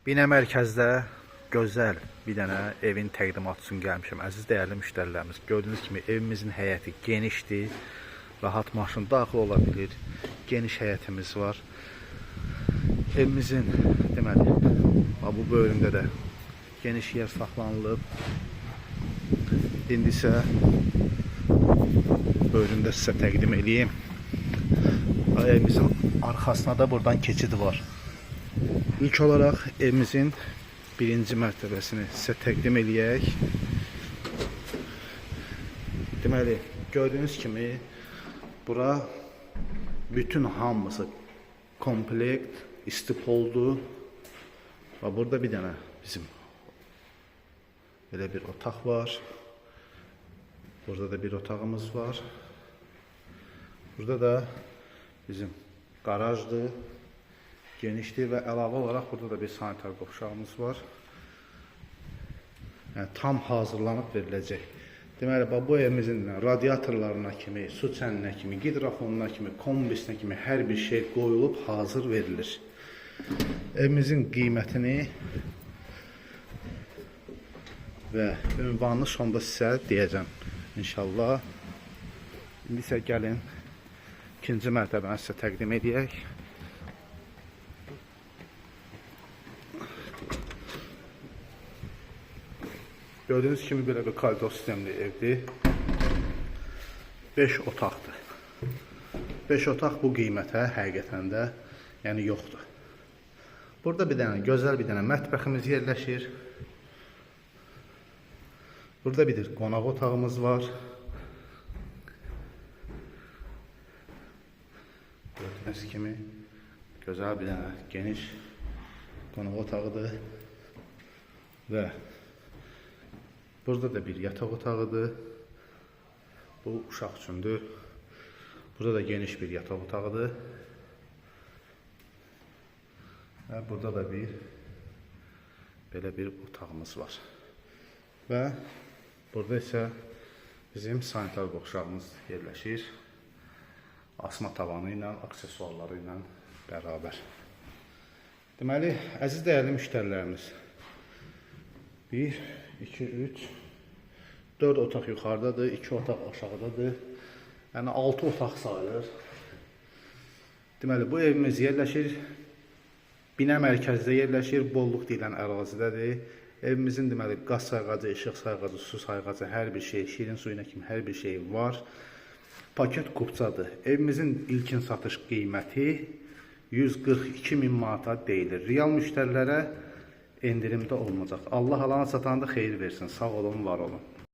Binə mərkəzdə gözəl bir dənə evin təqdimatı üçün gəlmişəm. Əziz dəyərli müştərilərimiz, gördüyünüz kimi evimizin həyəti genişdir. Rahat maşın daxil ola bilir. Geniş həyətimiz var. Evimizin deməli, bu bölümdə də geniş yer saxlanılıb. İndi isə bölümdə sizə təqdim edeyim. Evimizin arxasına da buradan keçid var. İlk olarak evimizin birinci mərtəbəsini sizə təqdim edək. Deməli, gördüyünüz kimi bura bütün hamısı komplekt istipoldur. Və burada bir dənə bizim belə bir otaq var. Burada da bir otağımız var. Burada da bizim garajdır. Genişdir və əlavə olaraq burada da bir sanitar qovşağımız var. Yəni, tam hazırlanıb veriləcək. Deməli, bu evimizin radiatorlarına kimi, su çəninə kimi, gidrofonuna kimi, kombisinə kimi hər bir şey qoyulub hazır verilir. Evimizin qiymətini və ünvanını sonda sizə deyəcəm. İnşallah. İndi isə gəlin ikinci mərtəbəni sizə təqdim edək. Gördüğünüz kimi belə bir koridor sistemli evdir. 5 otaqdır. 5 otaq bu qiymətə həqiqətən də yəni yoxdur. Burada bir dənə gözəl bir dənə mətbəximiz yerləşir. Burada bir qonaq otağımız var. Gördüğünüz kimi gözəl bir dənə geniş qonaq otağıdır. Və burada da bir yataq otağıdır. Bu uşaq üçündür. Burada da geniş bir yataq otağıdır. Və burada da belə bir otağımız var. Və burada isə bizim sanitar qovşağımız yerləşir. Asma tavanı ilə, aksesuarları ilə bərabər. Deməli, əziz dəyərli müştərilərimiz, 1, 2, 3, 4 otaq yuxarıdadır, 2 otaq aşağıdadır. Yəni 6 otaq sayılır. Deməli, bu evimiz yerləşir, binə mərkəzdə yerləşir, bolluq deyilən ərazidədir. Evimizin deməli, qaz sayğacı, işıq sayğacı, su sayğacı, hər bir şey, şirin suyuna kimi hər bir şey var. Paket kupçadır. Evimizin ilkin satış qiyməti 142.000 manata deyilir. Real müştərilərə endirimdə olmayacaq. Allah alanı satanda xeyir versin. Sağ olun, var olun.